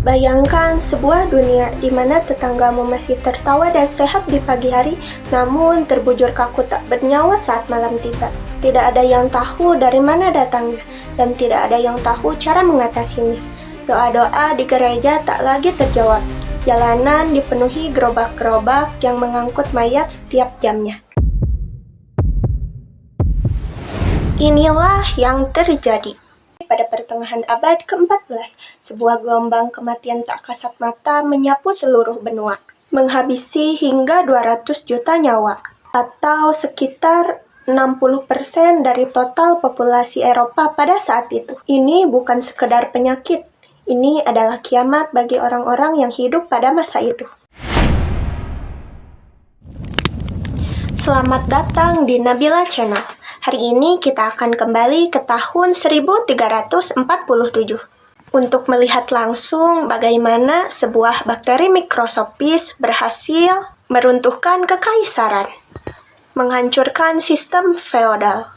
Bayangkan sebuah dunia di mana tetanggamu masih tertawa dan sehat di pagi hari, namun terbujur kaku tak bernyawa saat malam tiba. Tidak ada yang tahu dari mana datangnya, dan tidak ada yang tahu cara mengatasinya. Doa-doa di gereja tak lagi terjawab. Jalanan dipenuhi gerobak-gerobak yang mengangkut mayat setiap jamnya. Inilah yang terjadi. Pada pertengahan abad ke-14, sebuah gelombang kematian tak kasat mata menyapu seluruh benua, menghabisi hingga 200 juta nyawa, atau sekitar 60% dari total populasi Eropa pada saat itu. Ini bukan sekedar penyakit, ini adalah kiamat bagi orang-orang yang hidup pada masa itu. Selamat datang di Nabila Channel. Hari ini kita akan kembali ke tahun 1347 untuk melihat langsung bagaimana sebuah bakteri mikroskopis berhasil meruntuhkan kekaisaran, menghancurkan sistem feodal,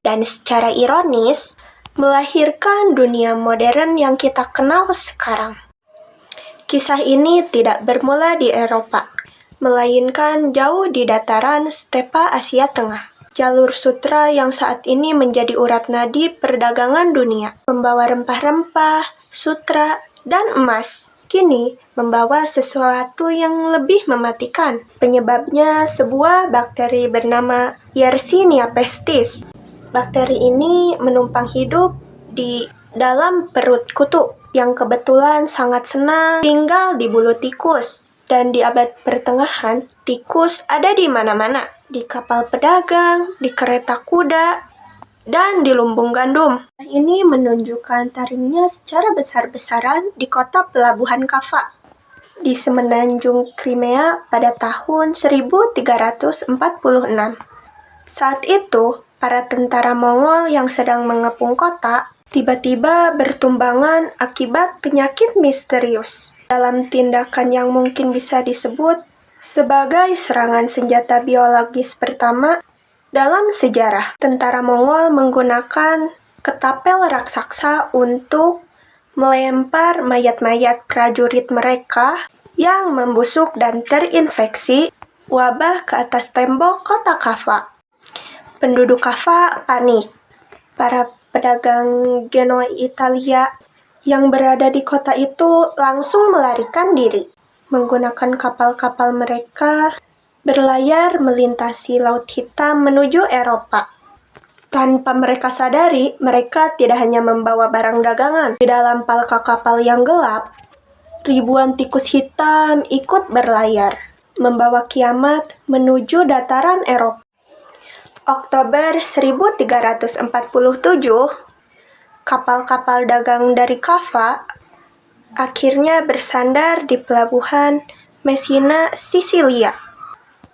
dan secara ironis melahirkan dunia modern yang kita kenal sekarang. Kisah ini tidak bermula di Eropa, melainkan jauh di dataran stepa Asia Tengah. Jalur sutra yang saat ini menjadi urat nadi perdagangan dunia, membawa rempah-rempah, sutra, dan emas, kini membawa sesuatu yang lebih mematikan. Penyebabnya sebuah bakteri bernama Yersinia pestis. Bakteri ini menumpang hidup di dalam perut kutu, yang kebetulan sangat senang tinggal di bulu tikus. Dan di abad pertengahan, tikus ada di mana-mana. Di kapal pedagang, di kereta kuda, dan di lumbung gandum. Ini menunjukkan taringnya secara besar-besaran di kota pelabuhan Kaffa, di semenanjung Crimea pada tahun 1346. Saat itu, para tentara Mongol yang sedang mengepung kota tiba-tiba bertumbangan akibat penyakit misterius. Dalam tindakan yang mungkin bisa disebut sebagai serangan senjata biologis pertama dalam sejarah, tentara Mongol menggunakan ketapel raksasa untuk melempar mayat-mayat prajurit mereka yang membusuk dan terinfeksi wabah ke atas tembok kota Kaffa. Penduduk Kaffa panik. Para pedagang Genoa Italia yang berada di kota itu langsung melarikan diri. Menggunakan kapal-kapal mereka berlayar melintasi Laut Hitam menuju Eropa. Tanpa mereka sadari, mereka tidak hanya membawa barang dagangan. Di dalam palka kapal yang gelap, ribuan tikus hitam ikut berlayar, membawa kiamat menuju dataran Eropa. Oktober 1347, kapal-kapal dagang dari Kaffa akhirnya bersandar di pelabuhan Messina, Sisilia.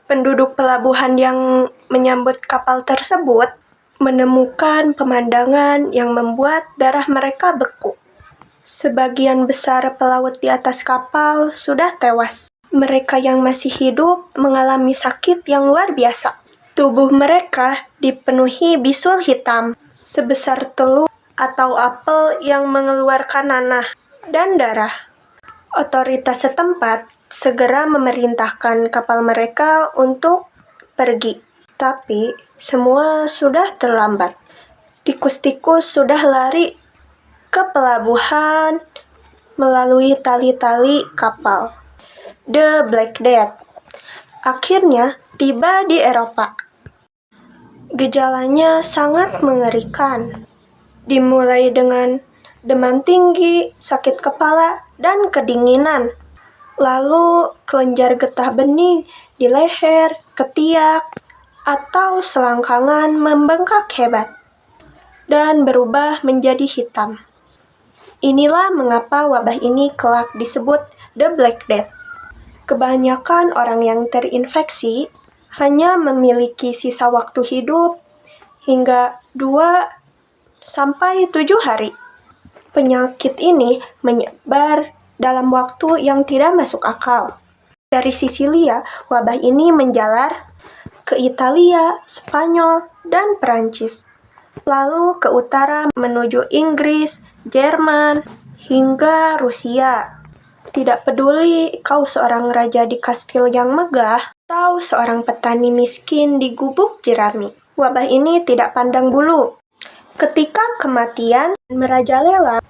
Penduduk pelabuhan yang menyambut kapal tersebut menemukan pemandangan yang membuat darah mereka beku. Sebagian besar pelaut di atas kapal sudah tewas. Mereka yang masih hidup mengalami sakit yang luar biasa. Tubuh mereka dipenuhi bisul hitam sebesar telur atau apel yang mengeluarkan nanah dan darah. Otoritas setempat segera memerintahkan kapal mereka untuk pergi, tapi semua sudah terlambat. Tikus-tikus sudah lari ke pelabuhan melalui tali-tali kapal. The Black Death akhirnya tiba di Eropa. Gejalanya sangat mengerikan. Dimulai dengan demam tinggi, sakit kepala, dan kedinginan. Lalu kelenjar getah bening di leher, ketiak, atau selangkangan membengkak hebat dan berubah menjadi hitam. Inilah mengapa wabah ini kelak disebut The Black Death. Kebanyakan orang yang terinfeksi hanya memiliki sisa waktu hidup hingga 2-7 hari. Penyakit ini menyebar dalam waktu yang tidak masuk akal. Dari Sisilia, wabah ini menjalar ke Italia, Spanyol, dan Perancis. Lalu ke utara menuju Inggris, Jerman, hingga Rusia. Tidak peduli kau seorang raja di kastil yang megah, atau seorang petani miskin di gubuk jerami. Wabah ini tidak pandang bulu. Ketika kematian merajalela,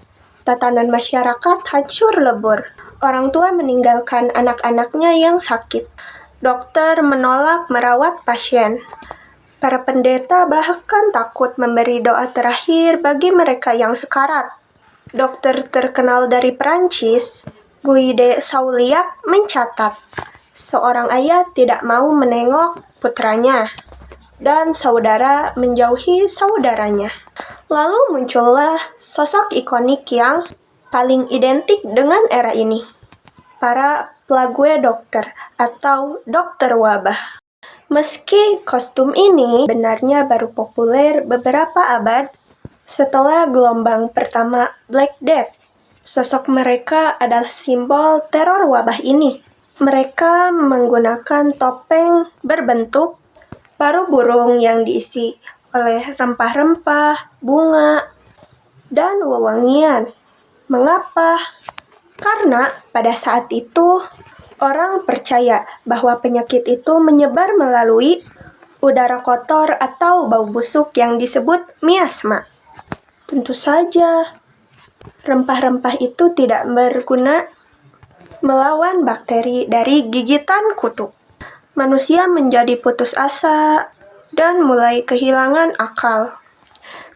tatanan masyarakat hancur lebur. Orang tua meninggalkan anak-anaknya yang sakit. Dokter menolak merawat pasien. Para pendeta bahkan takut memberi doa terakhir bagi mereka yang sekarat. Dokter terkenal dari Perancis, Guy de Sauliac, mencatat, seorang ayah tidak mau menengok putranya, dan saudara menjauhi saudaranya. Lalu muncullah sosok ikonik yang paling identik dengan era ini, para plague dokter atau dokter wabah. Meski kostum ini benarnya baru populer beberapa abad setelah gelombang pertama Black Death, sosok mereka adalah simbol teror wabah ini. Mereka menggunakan topeng berbentuk paruh burung yang diisi oleh rempah-rempah, bunga, dan wewangian. Mengapa? Karena pada saat itu orang percaya bahwa penyakit itu menyebar melalui udara kotor atau bau busuk yang disebut miasma. Tentu saja, rempah-rempah itu tidak berguna melawan bakteri dari gigitan kutu. Manusia menjadi putus asa dan mulai kehilangan akal.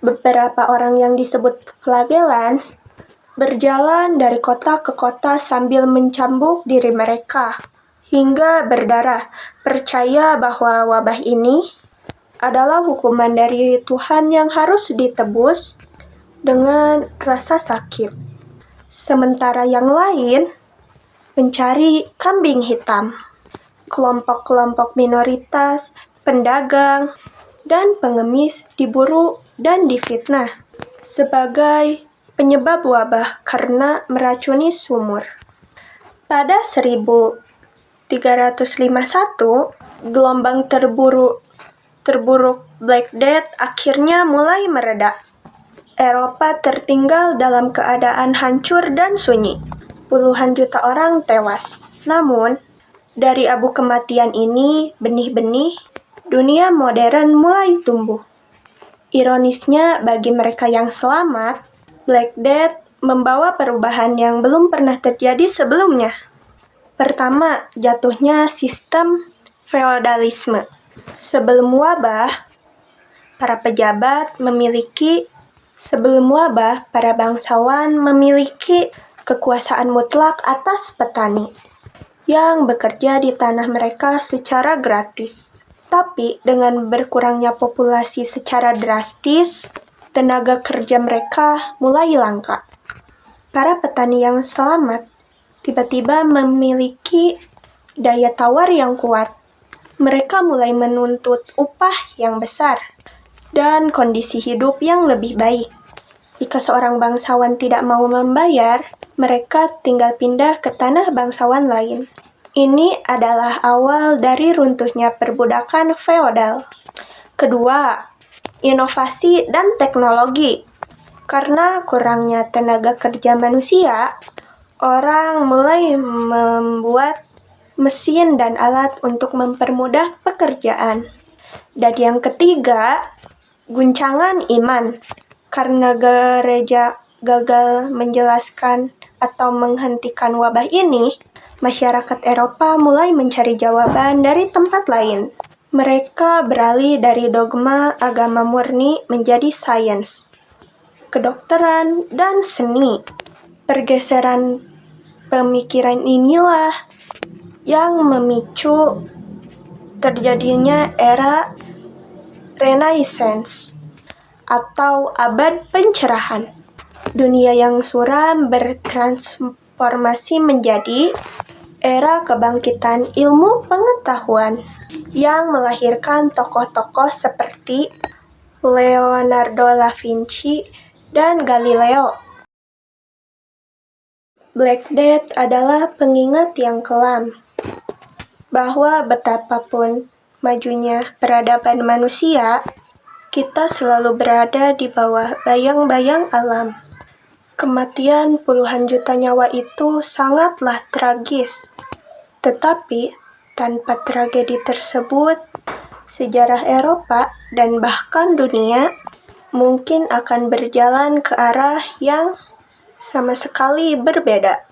Beberapa orang yang disebut flagellants berjalan dari kota ke kota sambil mencambuk diri mereka hingga berdarah, percaya bahwa wabah ini adalah hukuman dari Tuhan yang harus ditebus dengan rasa sakit. Sementara yang lain mencari kambing hitam. Kelompok-kelompok minoritas, pedagang, dan pengemis diburu dan difitnah sebagai penyebab wabah karena meracuni sumur. Pada 1351, gelombang terburuk Black Death akhirnya mulai mereda. Eropa tertinggal dalam keadaan hancur dan sunyi. Puluhan juta orang tewas. Namun, dari abu kematian ini, benih-benih dunia modern mulai tumbuh. Ironisnya, bagi mereka yang selamat, Black Death membawa perubahan yang belum pernah terjadi sebelumnya. Pertama, jatuhnya sistem feodalisme. Sebelum wabah, para bangsawan memiliki kekuasaan mutlak atas petani yang bekerja di tanah mereka secara gratis. Tapi dengan berkurangnya populasi secara drastis, tenaga kerja mereka mulai langka. Para petani yang selamat tiba-tiba memiliki daya tawar yang kuat. Mereka mulai menuntut upah yang besar dan kondisi hidup yang lebih baik. Jika seorang bangsawan tidak mau membayar, mereka tinggal pindah ke tanah bangsawan lain. Ini adalah awal dari runtuhnya perbudakan feodal. Kedua, inovasi dan teknologi. Karena kurangnya tenaga kerja manusia, orang mulai membuat mesin dan alat untuk mempermudah pekerjaan. Dan yang ketiga, guncangan iman. Karena gereja gagal menjelaskan atau menghentikan wabah ini, masyarakat Eropa mulai mencari jawaban dari tempat lain. Mereka beralih dari dogma agama murni menjadi sains, kedokteran, dan seni. Pergeseran pemikiran inilah yang memicu terjadinya era Renaissance atau abad pencerahan. Dunia yang suram bertransformasi menjadi era kebangkitan ilmu pengetahuan yang melahirkan tokoh-tokoh seperti Leonardo da Vinci dan Galileo. Black Death adalah pengingat yang kelam bahwa betapapun majunya peradaban manusia, kita selalu berada di bawah bayang-bayang alam. Kematian puluhan juta nyawa itu sangatlah tragis. Tetapi, tanpa tragedi tersebut, sejarah Eropa dan bahkan dunia mungkin akan berjalan ke arah yang sama sekali berbeda.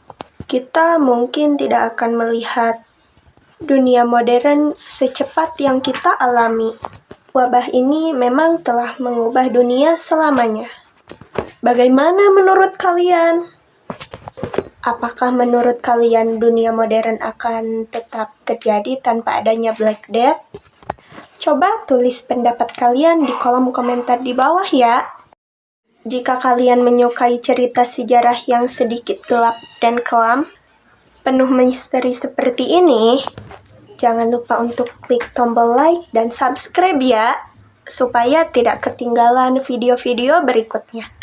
Kita mungkin tidak akan melihat dunia modern secepat yang kita alami. Wabah ini memang telah mengubah dunia selamanya. Bagaimana menurut kalian? Apakah menurut kalian dunia modern akan tetap terjadi tanpa adanya Black Death? Coba tulis pendapat kalian di kolom komentar di bawah ya. Jika kalian menyukai cerita sejarah yang sedikit gelap dan kelam, penuh misteri seperti ini, jangan lupa untuk klik tombol like dan subscribe ya, supaya tidak ketinggalan video-video berikutnya.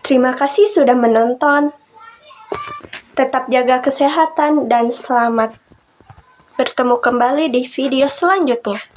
Terima kasih sudah menonton. Tetap jaga kesehatan dan selamat bertemu kembali di video selanjutnya.